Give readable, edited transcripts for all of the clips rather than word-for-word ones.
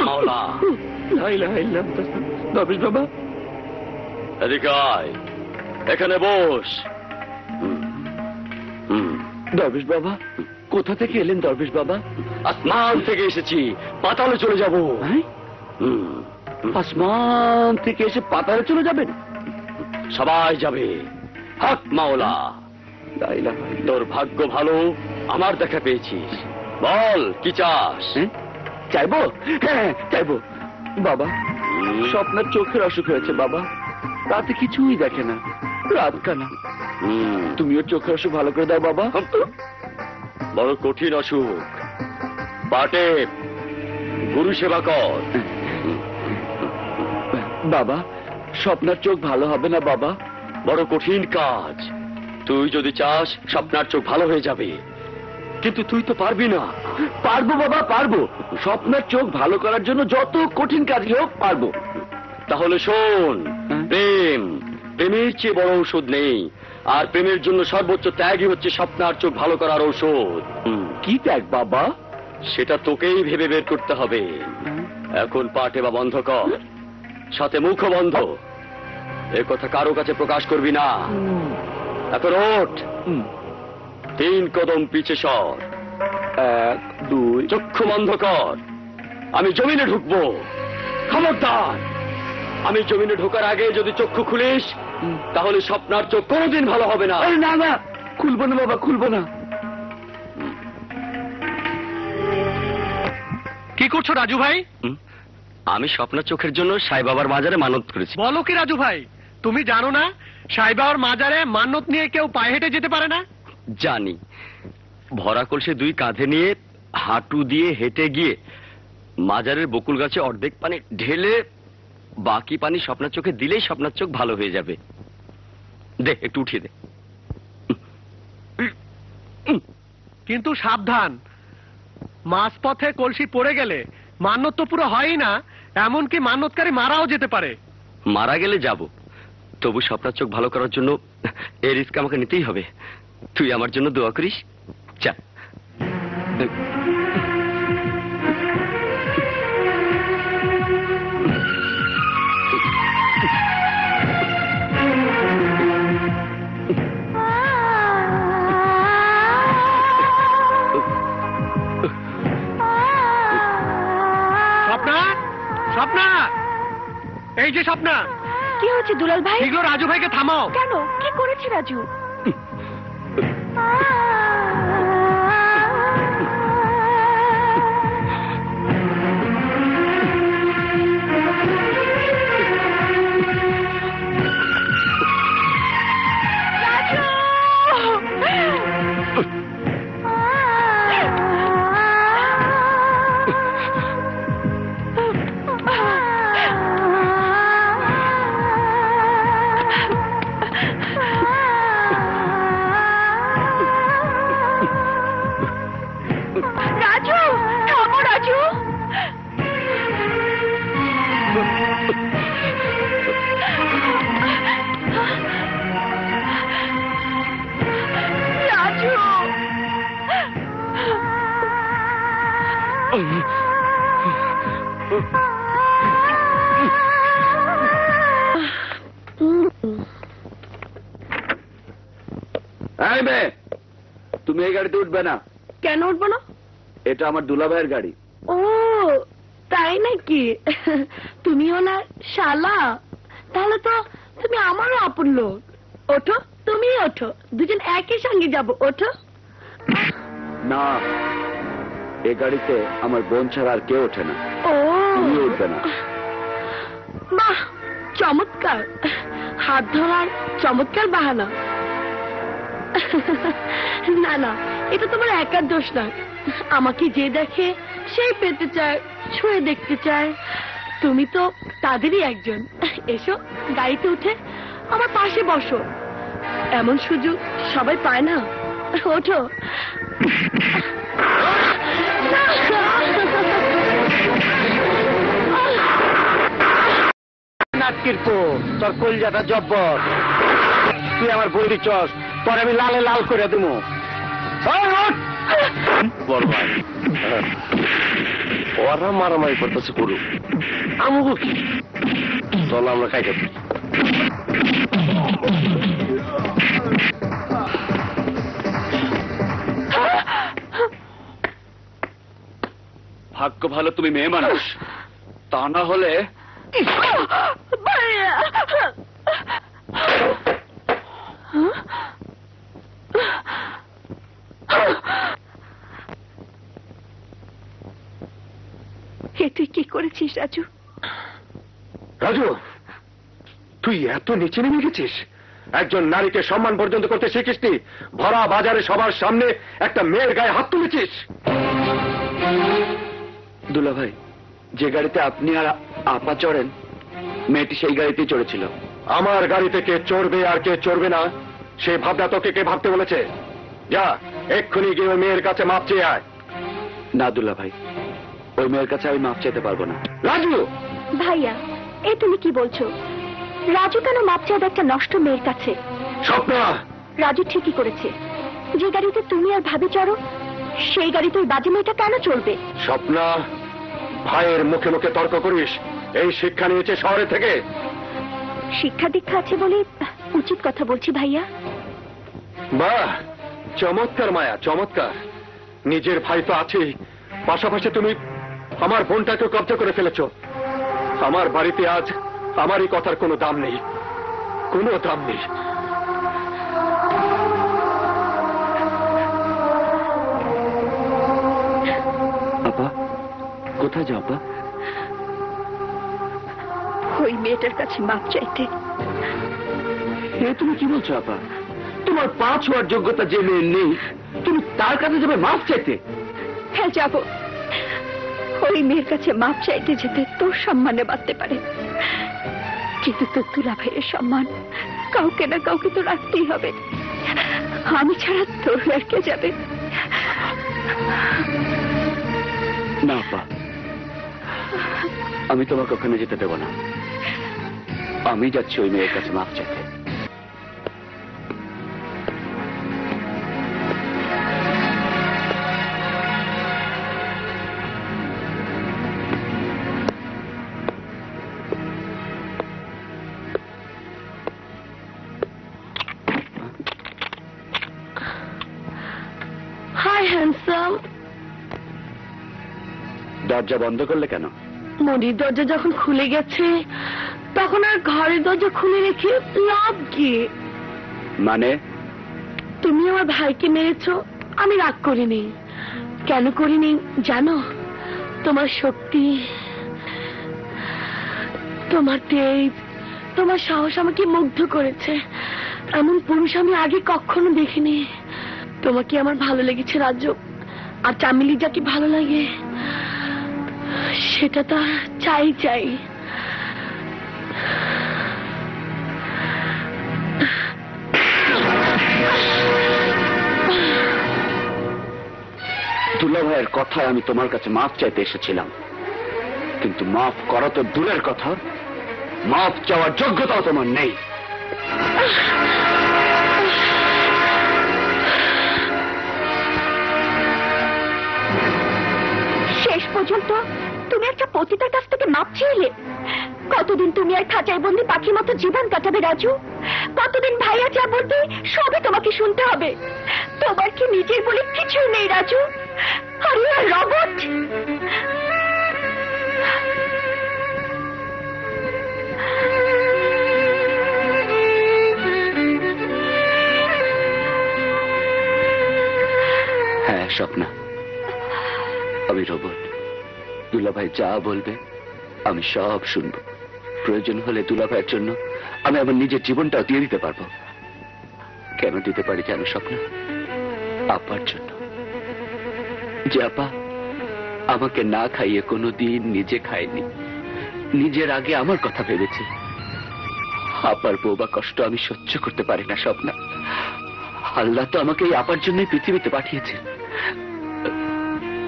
মাওলা। দরবেশ বাবা, এদিকে আয়, এখানে বস। দরবেশ বাবা, কোথা থেকে এলেন দরবেশ বাবা? আসমান থেকে এসেছি, পাতালে চলে যাব। আসমান থেকে এসে পাতালে চলে যাবেন? সবাই যাবে। হক মাওলা, তোর ভাগ্য ভালো, আমার দেখা পেয়েছিস। বল কি চাস? চাইবো? হ্যাঁ চাইবো। বাবা, স্বপ্নের চোখের অসুখ হয়েছে বাবা, রাতে কিছুই দেখে না, রাত কানা। তুমিও চোখের অসুখ ভালো করে দাও বাবা। বড় কঠিন অসুখ, পাটে গুরু সেবা কর। বাবা, স্বপ্নের চোখ ভালো হবে না বাবা? বড় কঠিন কাজ। তুই যদি চাস স্বপ্নার চোখ ভালো হয়ে যাবে, কিন্তু তুই তো পারবি না। পারবো বাবা, পারবো। স্বপ্নের চোখ ভালো করার জন্য যত কঠিন কাজ হোক পারবো। তাহলে শোন, প্রেম, প্রেমের চেয়ে বড় ঔষধ নেই। আর প্রেমের জন্য সর্বোচ্চ ত্যাগই হচ্ছে স্বপ্নার চোখ ভালো করার ঔষধ। কি ত্যাগ বাবা? সেটা তোকেই ভেবে বের করতে হবে। এখন পাটে বা বন্ধ কর, সাথে মুখ বন্ধ। এ কথা কারো কাছে প্রকাশ করবি না। এখন ওঠ, 3 কদম পিছে সর। 1 2। চক্ষু বন্ধ কর। আমি জমিনে ঢুকবো, খবরদার। আমি জমিনে ঢোকার আগে যদি চক্ষু খুলিস, তাহলে স্বপ্নার চোখ কোনোদিন ভালো হবে না। না না, খুলবো না বাবা, খুলবো না। কি করছো রাজু ভাই? আমি স্বপ্নার চোখের জন্য সাই বাবার মাজারে মানত করেছি। বলো কি রাজু ভাই, তুমি জানো না সাই বাবার মাজারে মান্যত নিয়ে কেউ পায়ে হেঁটে যেতে পারে না? জানি। ভরা কলসে 2 কাঁধে নিয়ে হাঁটু দিয়ে হেঁটে গিয়ে মাজারের বকুল গাছে অর্ধেক পানি ঢেলে বাকি পানি স্বপ্নার চোখে দিলেই স্বপ্নার চোখ ভালো হয়ে যাবে। দে, একটু উঠিয়ে দে। কিন্তু সাবধান, মাঝপথে কলসি পড়ে গেলে মান্যত তো পুরো হয়ই না, এমনকি মান্যতকারী মারাও যেতে পারে। মারা গেলে যাব, তবু স্বপ্নার চোখ ভালো করার জন্য এই রিস্ক আমাকে নিতেই হবে। তুই আমার জন্য দোয়া করিস। চা। স্বপ্না, স্বপ্না, এই যে স্বপ্না। কি হচ্ছে দুলাল ভাই? এগুলো রাজু ভাইকে থামাও। কেন, কি করেছে রাজু? তুমি এই গাড়িতে উঠবে না। কেন উঠবো না? এটা আমার দুলাভাইয়ের গাড়ি। ও তাই নাকি? তুমিও না শালা? তাহলে তো তুমি আমারও আপন লোক। ওঠো, তুমি ওঠো, দুজন একই সঙ্গে যাব। ওঠো। না, এই গাড়িতে আমার বোন ছাড়া আর কেউ ওঠে না। ও তুমি উঠবে না। বাহ, চমৎকার। হাত ধরার চমৎকার বাহানা। না না, এটা তোমার একার দোষ নয়। আমাকে যে দেখে সেই পেতে চায়, ছুঁয়ে দেখতে চায়। তুমি তো তাদেরই একজন। এসো, গাড়িতে উঠে আমার পাশে বসো। এমন সুযোগ সবাই পায় না। ওঠো। তোর কলজাটা জব্বর। তুই আমার বৈরি চস, তোর আমি লালে লাল করে দেবো। বড় ভাই, ওরা মারামারি করতেছে করুক, আমুকো কি? চলো আমরা খাইতে পারি। ভাগ্য ভালো তুমি মেয়ে মানুষ, তা না হলে ভাইয়া! এ তুই কি করেছিস রাজু? রাজু, তুই এত নিচে নেমে গেছিস? একজন নারীকে সম্মান পর্যন্ত করতে শিখিসনি, ভরা বাজারে সবার সামনে একটা মেয়ের গায়ে হাত তুলেছিস। দুলা ভাই, যে গাড়িতে আপনি আর আপা চড়েন, মেয়েটি সেই গাড়িতেই চড়েছিল। আমার গাড়িতে কে চড়বে আর কে চড়বে না সে ভাবনা তোকে কে ভাবতে বলেছে? যা এক্ষুনি গিয়ে ওই মেয়ের কাছে মাপ চেয়ে আয়। না দুলা ভাই, ওই মেয়ের কাছে আমি মাপ চাইতে পারবো না। রাজু! ভাইয়া, এ তুমি কি বলছো? রাজু কেন মাপ চাইবে একটা নষ্ট মেয়ের কাছে? স্বপ্না! রাজু ঠিকই করেছে। যে গাড়িতে তুমি আর ভাবি চড়ো, সেই গাড়িতে ওই বাজে মেয়েটা কেন চলবে? স্বপ্না, ভাইয়ের মুখে মুখে তর্ক করিস? এই শিক্ষা নিয়েছে শহরে থেকে। শিক্ষা দীক্ষা আছে বলে উচিত কথা বলছি ভাইয়া। বাহ, চমৎকার মায়া, চমৎকার। নিজের ভাই তো আছেই, পাশাপাশি তুমি আমার বোনটাকে কব্জা করে ফেলেছো। আমার বাড়িতে আজ আমারই কথার কোনো দাম নেই, কোনো দাম নেই। আপা, কোথায় যাও আপা? ওই মেয়েটার কাছে মাপ চাইতে। তুমি কি বলছো আপা? তোমার পা ছোঁয়ার যোগ্যতা যে মেয়ের নেই, তুমি তার কাছে যাবে মাপ চাইতে? হ্যাঁ যাব। ওই মেয়ের কাছে মাপ চাইতে যেতে তোর সম্মানে বাঁধতে পারে, কিন্তু তোর দুলা ভাইয়ের সম্মান কাউকে না কাউকে তো রাখতেই হবে। আমি ছাড়া তোর আর কে যাবে? না আপা, আমি তোমাকে ওখানে যেতে দেব না। আমি যাচ্ছি ওই মেয়ের কাছে মাপ চাইতে। Hi handsome. দরজা বন্ধ করলে কেন? মনির দরজা যখন খুলে গেছে, তখন আর ঘরের দরজা খুলে রেখে লাভ কি? মানে? তুমি আমার ভাইকে মেরেছো, আমি রাগ করিনি। কেন করিনি জানো? তোমার শক্তি, তোমার তেজ, তোমার সাহস আমাকে মুগ্ধ করেছে। এমন পুরুষ আমি আগে কখনো দেখিনি। তোমাকে আমার ভালো লেগেছে রাজু, আর চামেলি যাকে ভালো লাগে সেটা তো চাই চাই। দুলা ভাইয়ের কথায় আমি তোমার কাছে মাফ চাইতে এসেছিলাম, কিন্তু মাফ করা তো দূরের কথা, মাফ চাওয়ার যোগ্যতাও তোমার নেই। শেষ পর্যন্ত তুমি একটা পতিতার কাছ থেকে মাপ চেয়েলে? কতদিন তুমি আর খাঁচায় বন্দি পাখির মতো জীবন কাটাবে রাজু? কতদিন ভাইয়া যা বলবে সবই তোমাকে শুনতে হবে? তোমার কি নিজের বলে কিছুই নেই রাজু? আরে আর রবট! হ্যাঁ স্বপ্না, আমি রোবট। দুলাভাই যা বলবে আমি সব শুনবো। প্রয়োজন হলে দুলাভাইয়ের জন্য আমি আমার নিজের জীবনটাও দিয়ে দিতে পারবো। কেন দিতে পারি জানো স্বপ্না? আপার জন্য। যে আপা আমাকে না খাইয়ে কোনোদিন নিজে খায়নি, নিজের আগে আমার কথা ভেবেছে। আপার বউবা কষ্ট আমি সহ্য করতে পারি না স্বপ্না। আল্লাহ তো আমাকে এই আপার জন্যই পৃথিবীতে পাঠিয়েছে।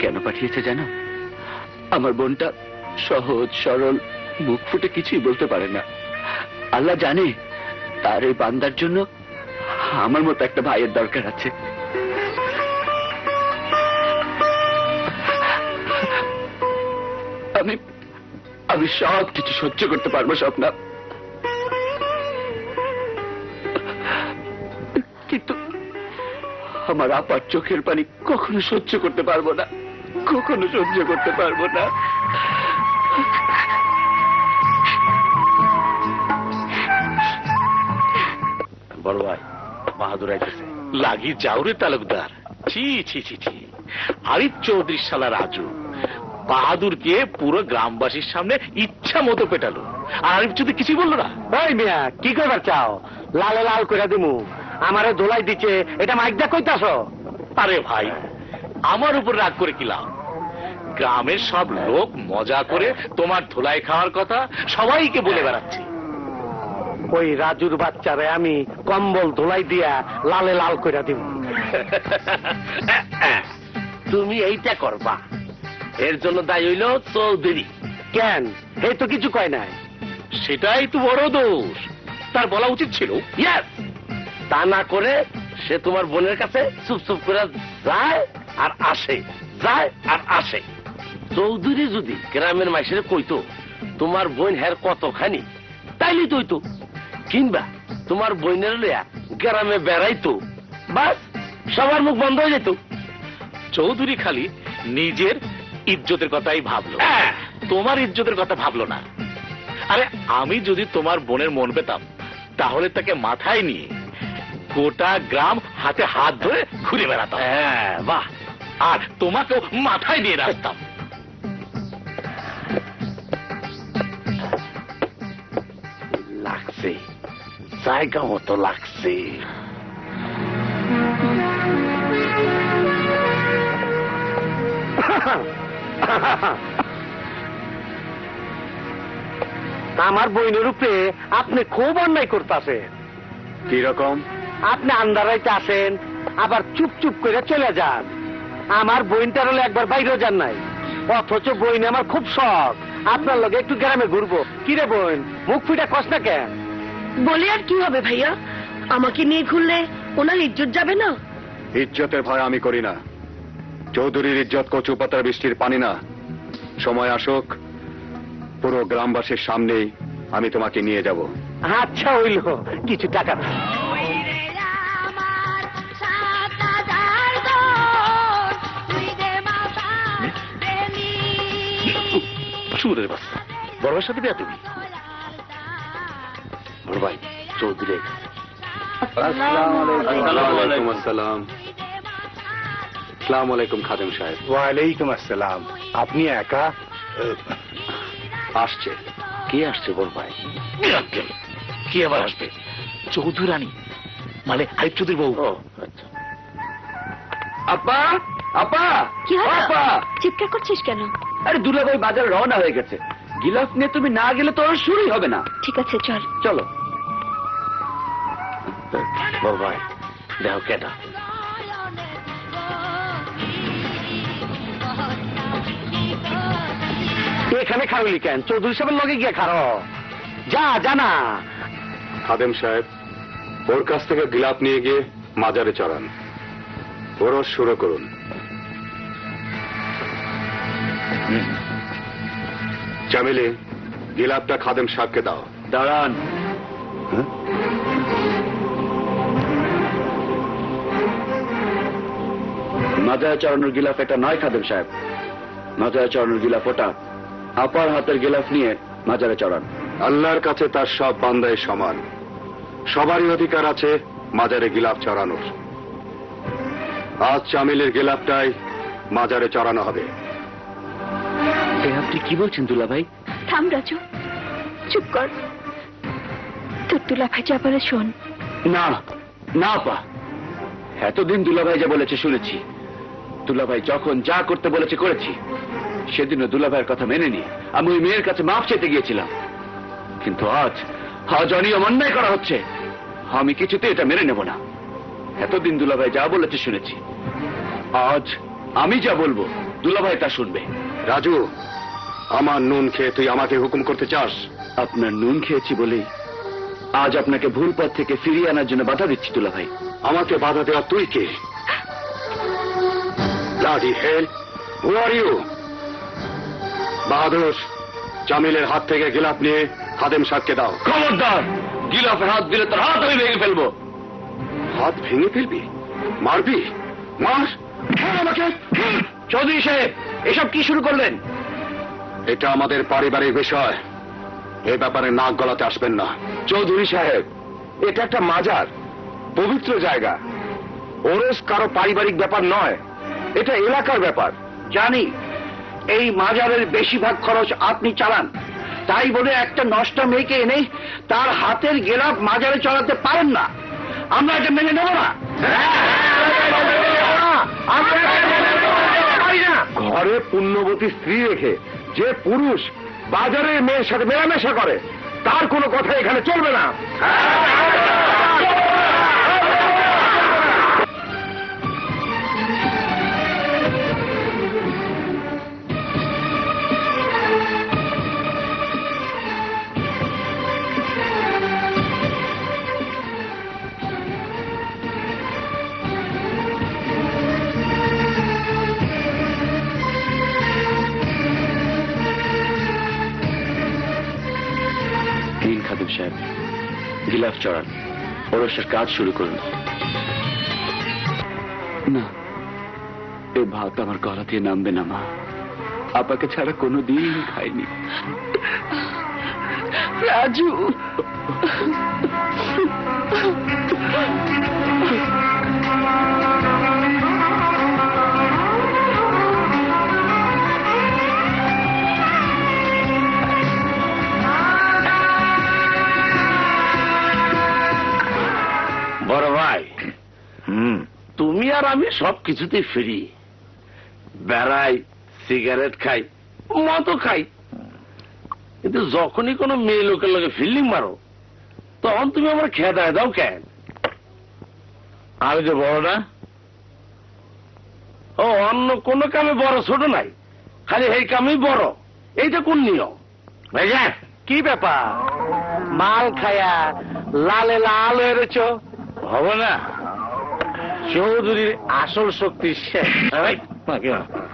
কেন পাঠিয়েছে জানো? আমার বোনটা সহজ সরল, মুখ ফুটে কিছুই বলতে পারে না। আল্লাহ জানে তার এই বান্দার জন্য আমার মতো একটা ভাইয়ের দরকার আছে। আমি আমি সব কিছু সহ্য করতে পারবো স্বপ্না, কিন্তু আমার আপার চোখের পানি কখনো সহ্য করতে পারবো না, কখনো সহ্য করতে পারবো না। বড় ভাই বাহাদুর আইতেছে। লাগি যাওরে তালুকদার, ছি ছি ছি ছি। আরিফ চৌধুরী শালা রাজু বাহাদুরকে পুরো গ্রামবাসীর সামনে ইচ্ছা মতো পেটালো, আর আরিফ চৌধুরী কিছুই বললো না। ওই মিয়া কি করবার চাও? লালে লাল করে দিমু, আমারে দোলাই দিচ্ছে, এটা মাইক দা কইতাছ? আরে ভাই আমার উপর রাগ করে কি লাভ? গ্রামের সব লোক মজা করে তোমার ধোলাই খাওয়ার কথা সবাইকে বলে বেড়াচ্ছে। ওই রাজুর বাচ্চারে আমি কম্বল ধোলাই দিয়া লালে লাল করে দিব। তুমি এইটা করবা, এর জন্য দায়ী হইল চৌধুরী। কেন? এই তো কিছু কয় নাই। সেটাই তো বড় দোষ, তার বলা উচিত ছিল। ইয়েস, তা না করে সে তোমার বোনের কাছে চুপ চুপ করে যায় আর আসে, যায় আর আসে। চৌধুরী যদি গ্রামের মাইসের কইতো তোমার বোন হের কতখানি, তাইলেই তো হইতো। কিংবা তোমার বোনের লইয়া গ্রামে বেড়াইতো, বাস সবার মুখ বন্ধ হয়ে যেত। চৌধুরী খালি নিজের ইজ্জতের কথাই ভাবলো, তোমার ইজ্জতের কথা ভাবলো না। আরে আমি যদি তোমার বোনের মন পেতাম তাহলে তাকে মাথায় নিয়ে গোটা গ্রাম হাতে হাত ধরে ঘুরে বেড়াতাম। হ্যাঁ, বাহ। আর তোমাকেও মাথায় নিয়ে রাখতাম। লাগছে, জায়গা মতো লাগছে। আমার বইনের উপরে আপনি খুব অন্যায় করতেছেন। কিরকম? আপনি আন্দারাইতে আসেন, আবার চুপ চুপ করে চলে যান। আমার বইনটার হলে একবার বাইরেও যান নাই, অথচ বইন আমার খুব শখ। আপনার লগে একটু গ্রামে ঘুরবো। কিরে বোন, মুখ ফুটা কস না কেন? বলে আর কি হবে ভাইয়া, আমাকে নিয়ে ঘুরলে ওনার ইজ্জত যাবে না? ইজ্জতের ভয় আমি করি না। চৌধুরীর ইজ্জত কচু পাতার বৃষ্টির পানি না। সময় আসুক, পুরো গ্রামবাসীর সামনেই আমি তোমাকে নিয়ে যাব। আচ্ছা হইল, কিছু টাকা দাও। চুরের বাচ্চা, বড় ভাইয়ের সাথে বিয়া তুমি? বড় ভাই চৌধুরী। ওয়ালাইকুম আসসালাম। আসসালামু আলাইকুম খাদেম সাহেব। ওয়ালাইকুম আসসালাম। আপনি একা? আসছে। কে আসছে বড় ভাই? কি আবার আসবে? চৌধুরী রানী, মানে আরিফ চৌধুরীর বউ। আচ্ছা। আপা, আপা, কি হলো? আপা! চিৎকার করছিস কেন? আরে দুলাভাই বাজারে রওনা হয়ে গেছে, গিলাস নিয়ে তুমি না গেলে তো আর শুরুই হবে না। ঠিক আছে চল। চলো। বড় ভাই দেখো কেটা। এখানে খাওয়ালি কেন? চৌধুরী সাহেবের লগে গিয়ে খারো। যা জানা। খাদেম সাহেব, ওর কাছ থেকে গিলাপ নিয়ে গিয়ে মাজারে চড়ান। ওরস শুরু করুন। চামেলি, গিলাপটা খাদেম সাহেবকে দাও। দাঁড়ান। হ্যাঁ? মাজায় চড়ানোর গিলাফ এটা নয় খাদেম সাহেব, মাজায় চড়ানোর গিলাফ ওটা। আপার হাতের গিলাফ নিয়ে মাজারে চড়ান। আল্লাহর কাছে তার সব বান্দায় সমান, সবারই অধিকার আছে মাজারে গিলাপ চড়ানোর। আজ চামিলের গিলাপটাই মাজারে চড়ানো হবে। আপনি কি বলছেন দুলাভাই? থাম রাজু, চুপ কর। তোর দুলাভাই যা বলে শোন। না না আপা, এতদিন দুলাভাই যা বলেছে শুনেছি। দুলাভাই যখন যা করতে বলেছে করেছি। সেদিনও দুলাভাইয়ের কথা মেনে নি আমি ওই মেয়ের কাছে মাপ চাইতে গিয়েছিলাম, কিন্তু আজ অনিয়ম অন্যায় করা হচ্ছে। আমি কিছুতে এটা মেনে নেব না। এতদিন দুলাভাই যা বলেছে শুনেছি, আজ আমি যা বলবো দুলাভাই তা শুনবে। রাজু, আমার নুন খেয়ে তুই আমাকে হুকুম করতে চাস? আপনার নুন খেয়েছি বলেই আজ আপনাকে ভুল পথ থেকে ফিরিয়ে আনার জন্য বাধা দিচ্ছি দুলাভাই। আমাকে বাধা দেওয়া তুই কে? Bloody hell! Who are you? বাহাদুর, জামিলের হাত থেকে গিলাফ নিয়ে খাদেম সাহেবকে দাও। খবরদার, গিলাফে হাত দিলে তোর হাত আমি ভেঙে ফেলবো। হাত ভেঙে ফেলবি? মারবি? মার, মার আমাকে। চৌধুরী সাহেব, এসব কি শুরু করলেন? এটা আমাদের পারিবারিক বিষয়, এ ব্যাপারে নাক গলাতে আসবেন না। চৌধুরী সাহেব, এটা একটা মাজার, পবিত্র জায়গা। ওরস কারো পারিবারিক ব্যাপার নয়, এটা এলাকার ব্যাপার। জানি এই মাজারের বেশিরভাগ খরচ আপনি চালান, তাই বলে একটা নষ্ট মেয়েকে এনে তার হাতের গেলাপ মাজারে চড়াতে পারেন না। আমরা এটা মেনে নেব না। ঘরে পুণ্যবতী স্ত্রী রেখে যে পুরুষ বাজারের মেয়ের সাথে মেলামেশা করে, তার কোনো কথা এখানে চলবে না। খাদেম সাহেব, গিলাফ চড়ান, ওরসের কাজ শুরু করুন। না, এ ভাত আমার গলা দিয়ে নামবে না মা। আপাকে ছাড়া কোনোদিন খাইনি। রাজু, বড় ভাই, তুমি আর আমি সবকিছুতেই ফিরি, বেড়াই, সিগারেট খাই, মদও খাই, কিন্তু যখনই কোনো মেয়ে লোকের লোকে ফিল্ডিং মারো, তখন তুমি আমার খেদায় দাও কেন? আমি যে বড় না? ও, অন্য কোনো কামে বড় ছোট নাই, খালি এই কামেই বড়। এইটা কোন নিয়ম? ভাইয়া, কি ব্যাপার? মাল খায়া লালে লাল হয়েছ? হবে না? চৌধুরীর আসল শক্তি শেষ।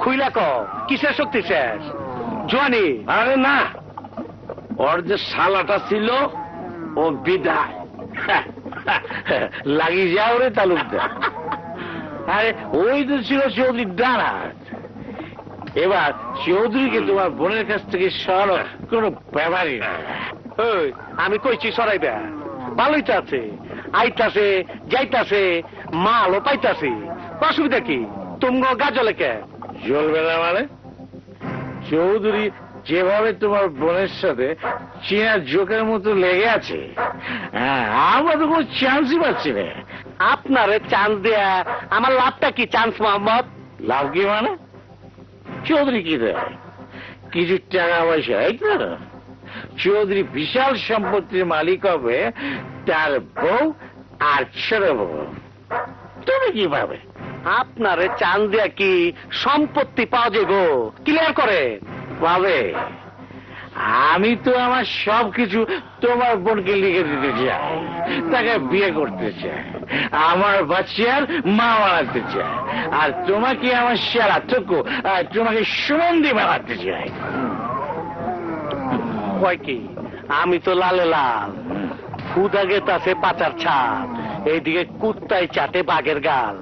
খুইলা ক, কিসের শক্তি শেষ? জোয়ানি? আরে না, ওর যে শালাটা ছিল ও বিদায়। লাগি যাও রে তালুকদার। আরে ওই তো ছিল চৌধুরীর ডানা। এবার চৌধুরীকে তোমার বোনের কাছ থেকে সরানো কোনো ব্যাপারই না। ওই, আমি কইছি সরাইবে, ভালোই তো আছে, আইতাছে যাইতাছে, মালও পাইতাছে, অসুবিধা কি? তুমি গাজলে কে? জ্বলবে না মানে? চৌধুরী যেভাবে তোমার বোনের সাথে চীনা জোকের মতো লেগে আছে, আমরা তো কোনো চান্সই পাচ্ছি না। আপনারে চান্স দেয়া আমার লাভটা কি? চান্স মোহাম্মদ, লাভ কি মানে? চৌধুরী কি দেয়? কিছু টাকা পয়সা, এই তো। চৌধুরী বিশাল সম্পত্তির মালিক হবে, তার বউ আর ছোট বউ। তুমি কি ভাবে আপনারে চান দেয়া কি সম্পত্তি পাওয়া যায় গো? ক্লিয়ার করে পাবে। আমি তো আমার সবকিছু তোমার বোনকে লিখে দিতে চাই, তাকে বিয়ে করতে চাই, আমার বাচ্চার মা বানাতে চাই, আর তোমাকে আমার সেরা চক্ষু, তোমাকে সুমন্দি বানাতে চাই। কয় কি? আমি তো লালে লাল, খুদা গেতাছে পাচার ছাপ, এইদিকে কুত্তায় চাটে বাঘের গাল।